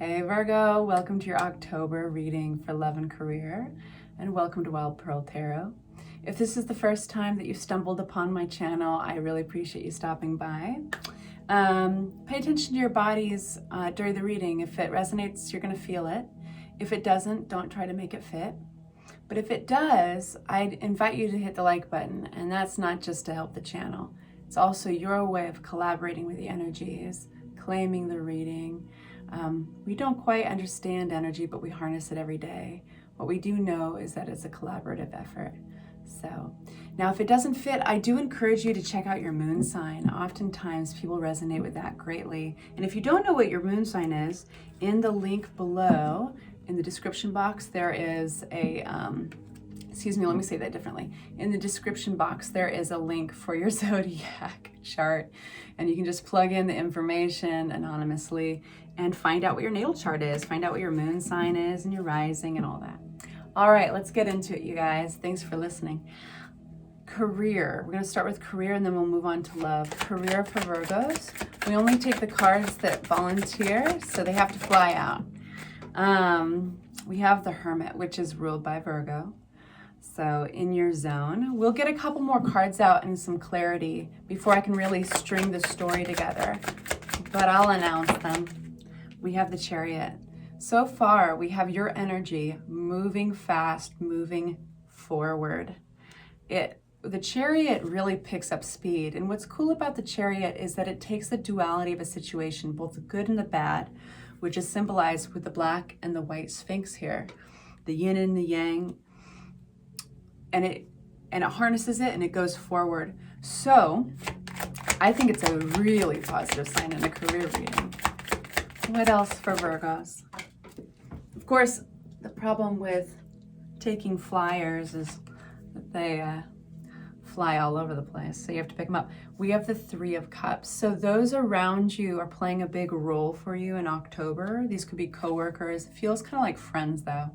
Hey Virgo, welcome to your October reading for love and career, and welcome to Wild Pearl Tarot. If this is the first time that you stumbled upon my channel, I really appreciate you stopping by. Pay attention to your bodies during the reading. If it resonates, you're going to feel it. If it doesn't, don't try to make it fit. But if it does, I'd invite you to hit the like button, and that's not just to help the channel. It's also your way of collaborating with the energies, claiming the reading. We don't quite understand energy, but we harness it every day. What we do know is that it's a collaborative effort. So now if it doesn't fit, I do encourage you to check out your moon sign. Oftentimes people resonate with that greatly. And if you don't know what your moon sign is, in the link below, in the description box, there is a, let me say that differently. In the description box, there is a link for your zodiac chart, and you can just plug in the information anonymously and find out what your natal chart is, find out what your moon sign is and your rising and all that. All right, let's get into it, you guys. Thanks for listening. Career. We're going to start with career and then we'll move on to love. Career for Virgos. We only take the cards that volunteer, so they have to fly out. We have the Hermit, which is ruled by Virgo. So in your zone, we'll get a couple more cards out and some clarity before I can really string the story together, but I'll announce them. We have the Chariot. So far, we have your energy moving fast, moving forward. The Chariot really picks up speed. And what's cool about the Chariot is that it takes the duality of a situation, both the good and the bad, which is symbolized with the black and the white Sphinx here, the yin and the yang, and it harnesses it and it goes forward. So I think it's a really positive sign in a career reading. What else for Virgos? Of course, the problem with taking flyers is that they fly all over the place, so you have to pick them up. We have the Three of Cups. So those around you are playing a big role for you in October. These could be coworkers. It feels kind of like friends though.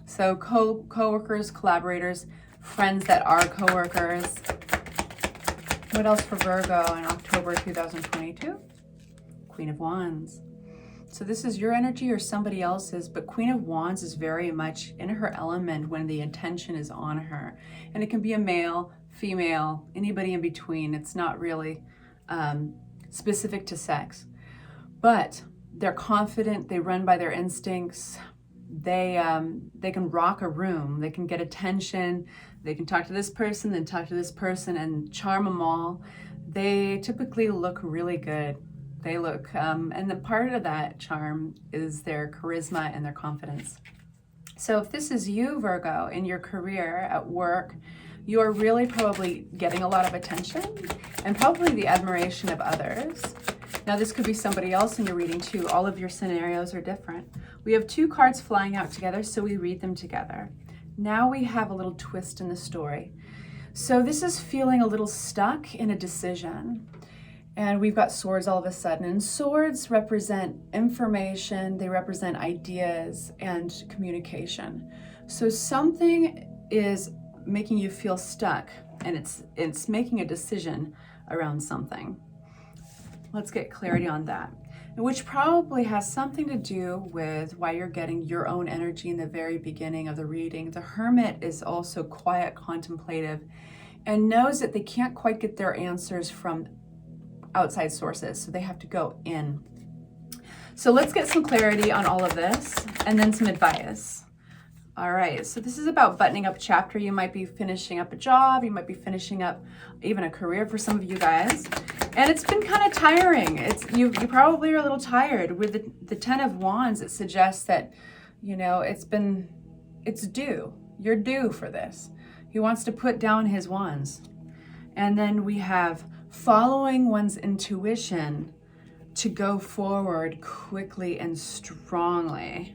So coworkers, collaborators, friends that are coworkers. What else for Virgo in October 2022? Queen of Wands. So this is your energy or somebody else's, but Queen of Wands is very much in her element when the attention is on her. And it can be a male, female, anybody in between. It's not really specific to sex. But they're confident, they run by their instincts, they can rock a room, they can get attention, they can talk to this person, then talk to this person and charm them all. They typically look really good. They look, and the part of that charm is their charisma and their confidence. So if this is you, Virgo, in your career, at work, you are really probably getting a lot of attention and probably the admiration of others. Now this could be somebody else in your reading too. All of your scenarios are different. We have two cards flying out together, so we read them together. Now we have a little twist in the story. So this is feeling a little stuck in a decision. And we've got swords all of a sudden, and swords represent information, they represent ideas and communication. So something is making you feel stuck, and it's making a decision around something. Let's get clarity on that, which probably has something to do with why you're getting your own energy in the very beginning of the reading. The Hermit is also quiet, contemplative, and knows that they can't quite get their answers from outside sources, so they have to go in. So let's get some clarity on all of this and then some advice. All right, so this is about buttoning up a chapter. You might be finishing up a job, you might be finishing up even a career for some of you guys, and it's been kind of tiring. You probably are a little tired. With the Ten of Wands, it suggests that, you know, it's due. You're due for this. He wants to put down his wands. And then we have following one's intuition to go forward quickly and strongly.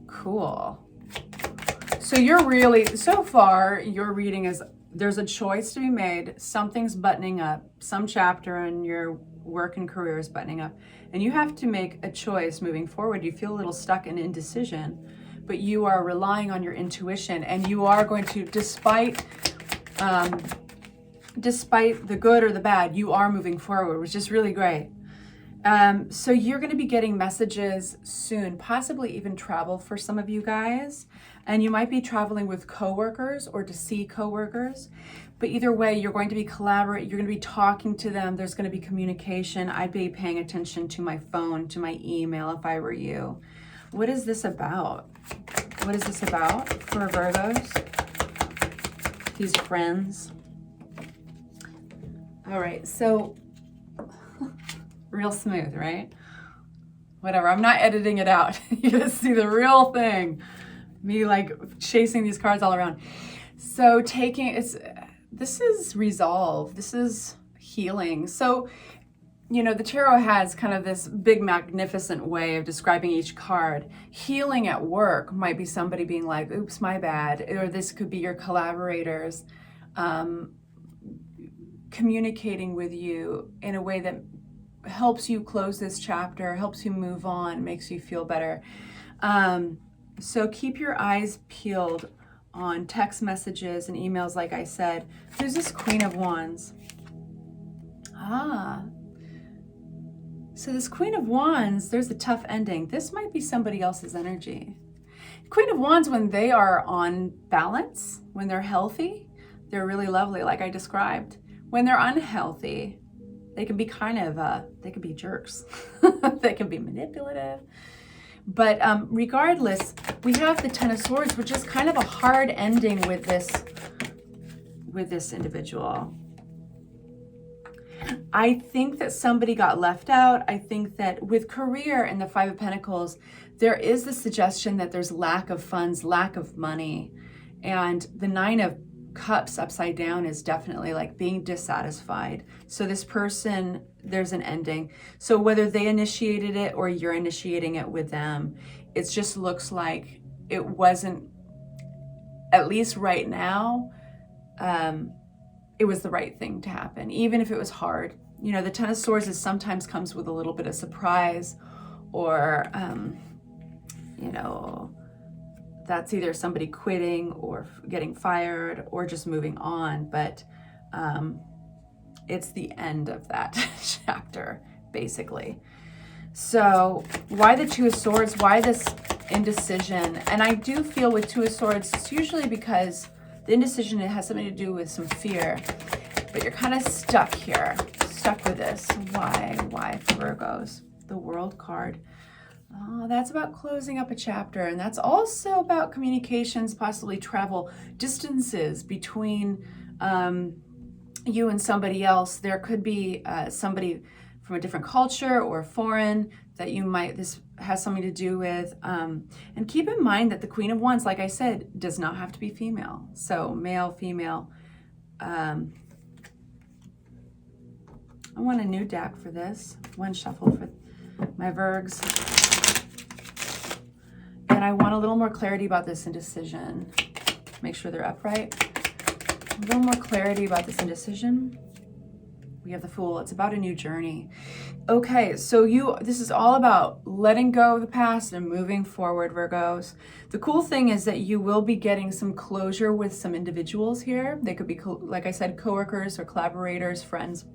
Cool. So so far, your reading is, there's a choice to be made. Something's buttoning up. Some chapter in your work and career is buttoning up. And you have to make a choice moving forward. You feel a little stuck in indecision, but you are relying on your intuition, and you are going to, despite the good or the bad, you are moving forward, which is really great. So you're going to be getting messages soon, possibly even travel for some of you guys. And you might be traveling with coworkers or to see coworkers. But either way, you're going to be collaborating, you're going to be talking to them. There's going to be communication. I'd be paying attention to my phone, to my email if I were you. What is this about? What is this about for Virgos? These friends. All right, so real smooth, right? Whatever, I'm not editing it out. You just see the real thing. Me like chasing these cards all around. So this is resolve. This is healing. So, you know, the tarot has kind of this big, magnificent way of describing each card. Healing at work might be somebody being like, oops, my bad. Or this could be your collaborators communicating with you in a way that helps you close this chapter, helps you move on, makes you feel better. So keep your eyes peeled on text messages and emails, like I said. There's this Queen of Wands. So this Queen of Wands, there's a tough ending. This might be somebody else's energy. Queen of Wands, when they are on balance, when they're healthy, they're really lovely, like I described. When they're unhealthy, they can be they can be jerks. They can be manipulative. But regardless, we have the Ten of Swords, which is kind of a hard ending with this individual. I think that somebody got left out. I think that with career and the Five of Pentacles, there is the suggestion that there's lack of funds, lack of money. And the Nine of Cups upside down is definitely like being dissatisfied. So this person, there's an ending. So whether they initiated it or you're initiating it with them, it just looks like it wasn't, at least right now, it was the right thing to happen, even if it was hard. You know, the Ten of Swords sometimes comes with a little bit of surprise, or, you know, that's either somebody quitting or getting fired or just moving on. But it's the end of that chapter, basically. So why the Two of Swords? Why this indecision? And I do feel with Two of Swords, it's usually because the indecision, it has something to do with some fear. But you're kind of stuck here, stuck with this. Why for Virgos? The World card. Oh, that's about closing up a chapter, and that's also about communications, possibly travel, distances between you and somebody else. There could be somebody from a different culture or foreign that this has something to do with. And keep in mind that the Queen of Wands, like I said, does not have to be female. So male, female. I want a new deck for this. One shuffle for my Virgs. And I want a little more clarity about this indecision. Make sure they're upright. A little more clarity about this indecision. We have the Fool. It's about a new journey. Okay, so this is all about letting go of the past and moving forward, Virgos. The cool thing is that you will be getting some closure with some individuals here. They could be, like I said, coworkers or collaborators, friends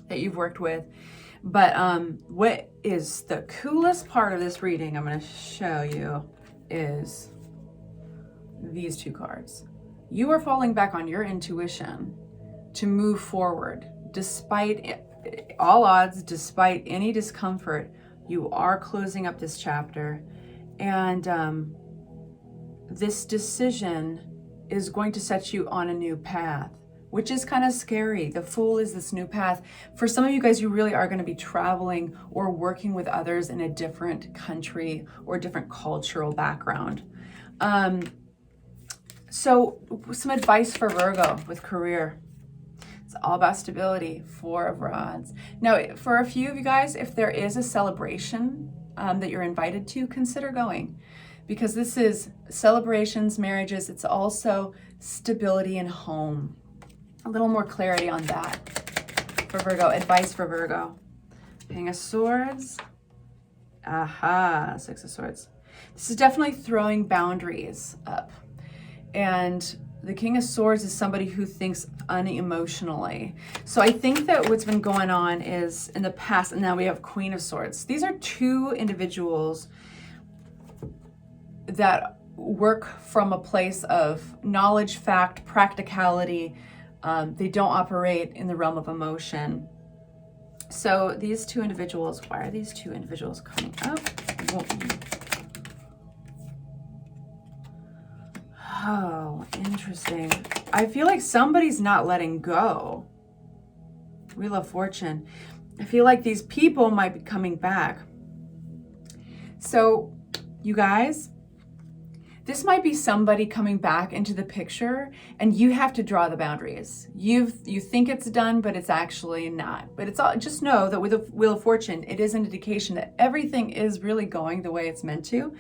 that you've worked with. But what is the coolest part of this reading I'm going to show you is these two cards. You are falling back on your intuition to move forward. Despite all odds, despite any discomfort, you are closing up this chapter. And this decision is going to set you on a new path, which is kind of scary. The Fool is this new path. For some of you guys, you really are going to be traveling or working with others in a different country or different cultural background. So some advice for Virgo with career. It's all about stability. Four of Rods. Now, for a few of you guys, if there is a celebration that you're invited to, consider going. Because this is celebrations, marriages. It's also stability in home. A little more clarity on that for Virgo. Advice for Virgo. King of Swords. Six of Swords. This is definitely throwing boundaries up. And The King of Swords is somebody who thinks unemotionally. So I think that what's been going on is in the past, and now we have Queen of Swords. These are two individuals that work from a place of knowledge, fact, practicality. They don't operate in the realm of emotion. So these two individuals, why are these two individuals coming up? Oh, interesting. I feel like somebody's not letting go. Wheel of Fortune. I feel like these people might be coming back. So, you guys, this might be somebody coming back into the picture, and you have to draw the boundaries. You think it's done, but it's actually not. But it's all, just know that with the Wheel of Fortune, it is an indication that everything is really going the way it's meant to.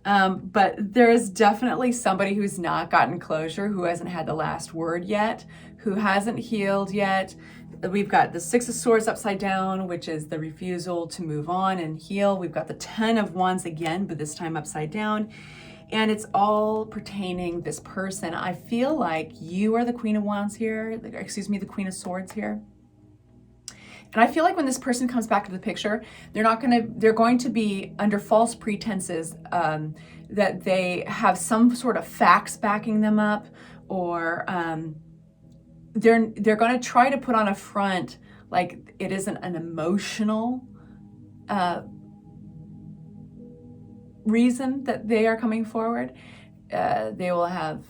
But there is definitely somebody who's not gotten closure, who hasn't had the last word yet, who hasn't healed yet. We've got the Six of Swords upside down, which is the refusal to move on and heal. We've got the Ten of Wands again, but this time upside down. And it's all pertaining this person. I feel like you are the Queen of Wands here, excuse me, the Queen of Swords here. And I feel like when this person comes back to the picture, they're going to be under false pretenses that they have some sort of facts backing them up, or they're going to try to put on a front like it isn't an emotional reason that they are coming forward. They will have,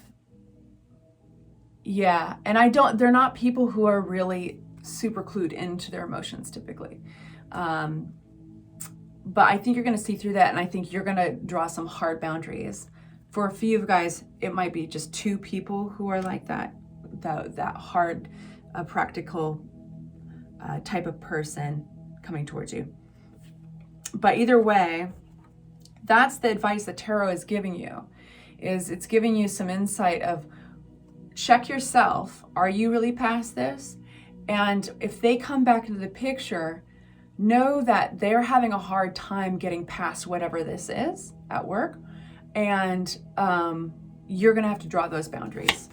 yeah, and they're not people who are really super clued into their emotions typically. But I think you're going to see through that, and I think you're going to draw some hard boundaries. For a few of you guys, it might be just two people who are like that hard, practical type of person coming towards you. But either way, that's the advice that Tarot is giving you. It's giving you some insight of, check yourself. Are you really past this? And if they come back into the picture, know that they're having a hard time getting past whatever this is at work. And you're going to have to draw those boundaries.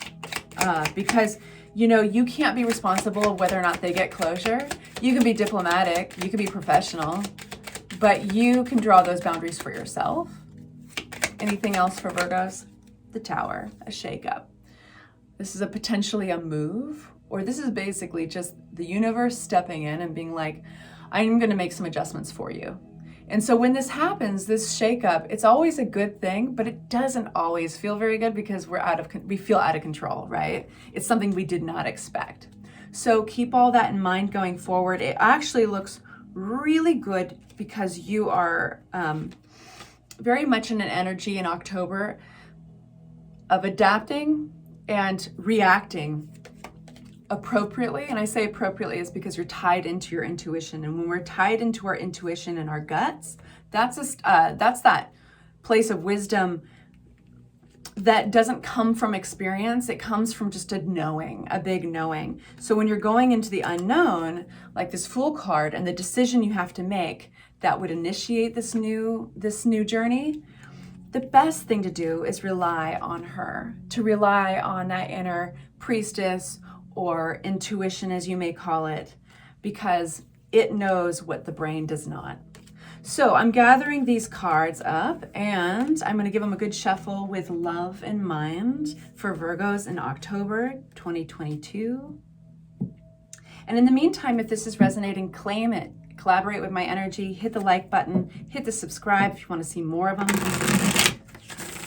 Because, you can't be responsible of whether or not they get closure. You can be diplomatic, you can be professional, but you can draw those boundaries for yourself. Anything else for Virgos? The Tower, a shakeup. This is potentially a move, or this is basically just the universe stepping in and being like, I'm going to make some adjustments for you. And so when this happens, this shakeup, it's always a good thing, but it doesn't always feel very good because we feel out of control, right? It's something we did not expect. So keep all that in mind going forward. It actually looks really good because you are very much in an energy in October of adapting and reacting appropriately. And I say appropriately is because you're tied into your intuition. And when we're tied into our intuition and our guts, that's that place of wisdom that doesn't come from experience. It comes from just a knowing, a big knowing. So when you're going into the unknown, like this Fool card and the decision you have to make that would initiate this new journey, the best thing to do is rely on her, to rely on that inner priestess or intuition, as you may call it, because it knows what the brain does not. So I'm gathering these cards up, and I'm going to give them a good shuffle with love in mind for Virgos in October 2022. And in the meantime, if this is resonating, claim it. Collaborate with my energy. Hit the like button. Hit the subscribe if you want to see more of them.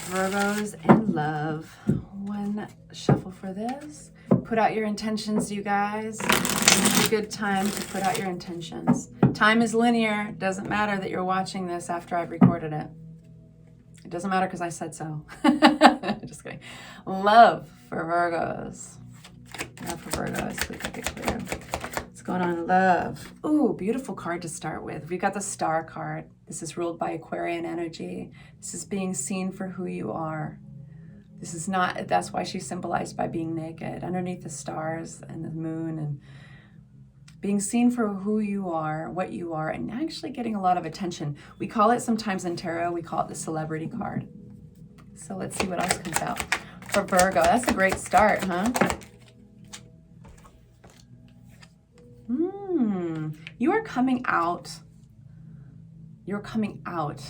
Virgos and love. One shuffle for this. Put out your intentions, you guys. It's a good time to put out your intentions. Time is linear. It doesn't matter that you're watching this after I've recorded it. It doesn't matter because I said so. Just kidding. Love for Virgos. Love for Virgos. Please make it clear. What's going on in love? Ooh, beautiful card to start with. We've got the Star card. This is ruled by Aquarian energy. This is being seen for who you are. This is not, that's why she's symbolized by being naked underneath the stars and the moon, and being seen for who you are, what you are, and actually getting a lot of attention. We call it sometimes in tarot, we call it the celebrity card. So let's see what else comes out for Virgo. That's a great start, huh? You are coming out. You're coming out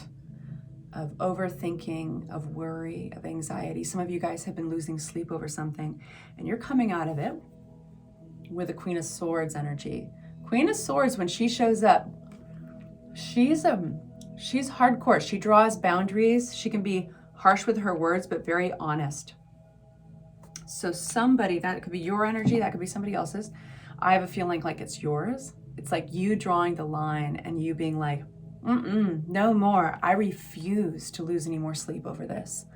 of overthinking, of worry, of anxiety. Some of you guys have been losing sleep over something, and you're coming out of it with a Queen of Swords energy. Queen of Swords, when she shows up, she's hardcore. She draws boundaries. She can be harsh with her words, but very honest. So somebody, that could be your energy, that could be somebody else's. I have a feeling like it's yours. It's like you drawing the line and you being like, no more. I refuse to lose any more sleep over this.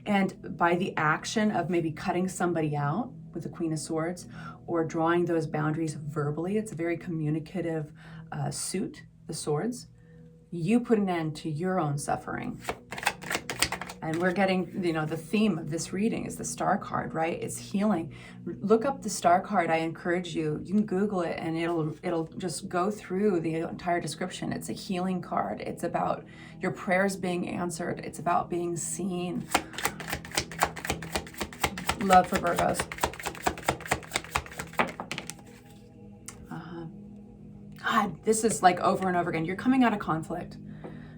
And by the action of maybe cutting somebody out with the Queen of Swords or drawing those boundaries verbally, it's a very communicative suit, the swords, you put an end to your own suffering. And we're getting, the theme of this reading is the Star card, right? It's healing. Look up the Star card. I encourage you. You can Google it and it'll just go through the entire description. It's a healing card. It's about your prayers being answered. It's about being seen. Love for Virgos. God, this is like over and over again. You're coming out of conflict.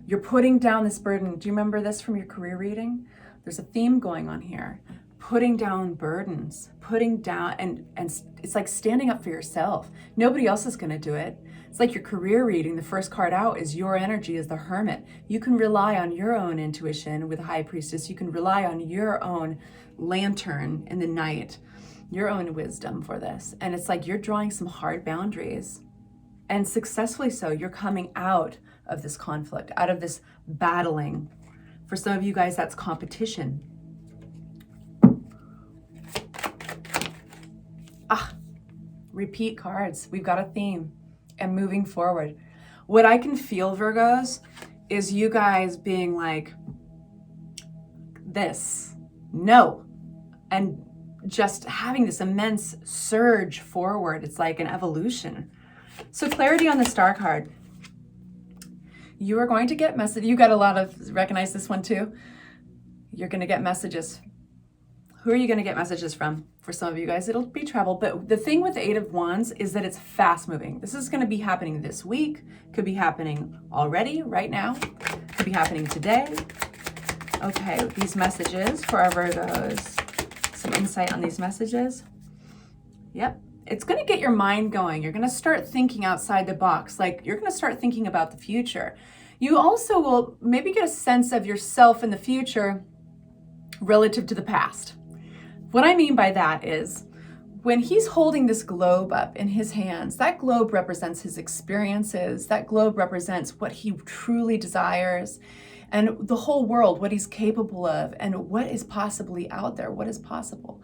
You're putting down this burden. Do you remember this from your career reading? There's a theme going on here. Putting down burdens, putting down, and it's like standing up for yourself. Nobody else is going to do it. It's like your career reading. The first card out is your energy as the Hermit. You can rely on your own intuition with High Priestess. You can rely on your own lantern in the night, your own wisdom for this. And it's like you're drawing some hard boundaries. And successfully so. You're coming out of this conflict, out of this battling. For some of you guys, that's competition. Repeat cards. We've got a theme and moving forward. What I can feel, Virgos, is you guys being like, this, no, and just having this immense surge forward. It's like an evolution. So clarity on the Star card. You are going to get messages. You got a lot of, recognize this one too. You're going to get messages. Who are you going to get messages from? For some of you guys, it'll be travel. But the thing with the Eight of Wands is that it's fast moving. This is going to be happening this week. Could be happening already, right now. Could be happening today. Okay, these messages for our Virgos. Some insight on these messages. Yep. It's going to get your mind going. You're going to start thinking outside the box. Like you're going to start thinking about the future. You also will maybe get a sense of yourself in the future relative to the past. What I mean by that is when he's holding this globe up in his hands, that globe represents his experiences. That globe represents what he truly desires and the whole world, what he's capable of and what is possibly out there, what is possible.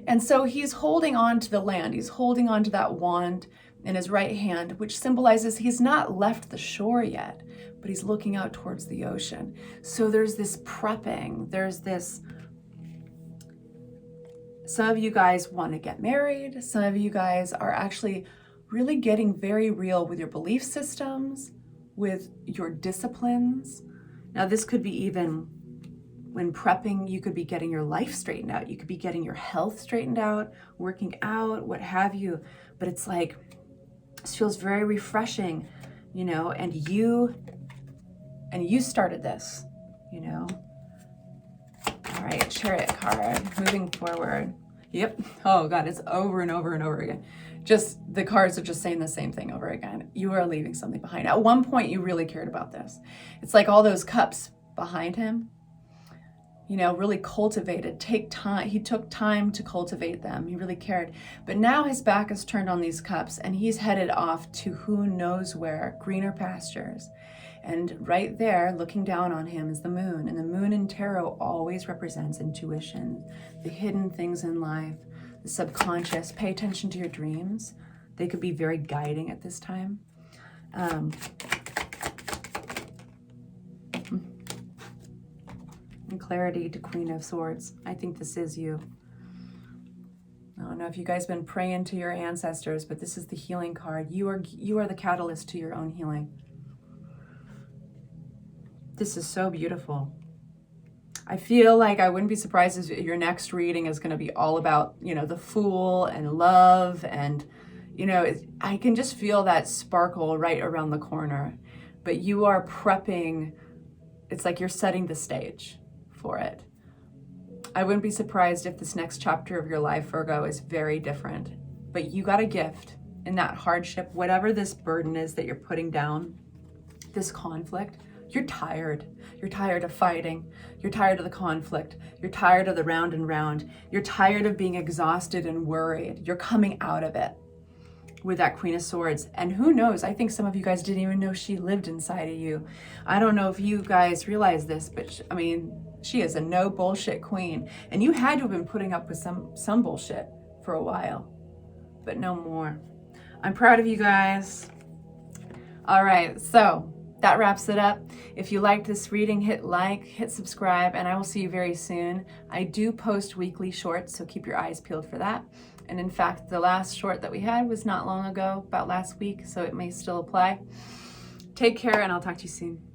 And so he's holding on to the land. He's holding on to that wand in his right hand, which symbolizes he's not left the shore yet, but he's looking out towards the ocean. So there's this prepping. There's this, some of you guys want to get married. Some of you guys are actually really getting very real with your belief systems, with your disciplines. Now this could be even when prepping, you could be getting your life straightened out. You could be getting your health straightened out, working out, what have you. But it's like, this feels very refreshing, and you started this, All right, Chariot card, moving forward. Yep. Oh God, it's over and over and over again. Just the cards are just saying the same thing over again. You are leaving something behind. At one point, you really cared about this. It's like all those cups behind him, really cultivated, take time. He took time to cultivate them. He really cared. But now his back is turned on these cups and he's headed off to who knows where, greener pastures. And right there, looking down on him is the moon. And the moon in tarot always represents intuition, the hidden things in life, the subconscious. Pay attention to your dreams. They could be very guiding at this time. And clarity to Queen of Swords. I think this is you. I don't know if you guys been praying to your ancestors, but this is the healing card. You are the catalyst to your own healing. This is so beautiful. I feel like I wouldn't be surprised if your next reading is going to be all about, you know, the Fool and love. And, you know, I can just feel that sparkle right around the corner. But you are prepping, it's like you're setting the stage for it. I wouldn't be surprised if this next chapter of your life, Virgo, is very different. But you got a gift in that hardship, whatever this burden is that you're putting down, this conflict. You're tired. You're tired of fighting. You're tired of the conflict. You're tired of the round and round. You're tired of being exhausted and worried. You're coming out of it with that Queen of Swords. And who knows, I think some of you guys didn't even know she lived inside of you. I don't know if you guys realize this, but I mean, she is a no bullshit queen. And you had to have been putting up with some bullshit for a while, but no more. I'm proud of you guys. All right, so that wraps it up. If you liked this reading, hit like, hit subscribe, and I will see you very soon. I do post weekly shorts, so keep your eyes peeled for that. And in fact, the last short that we had was not long ago, about last week, so it may still apply. Take care, and I'll talk to you soon.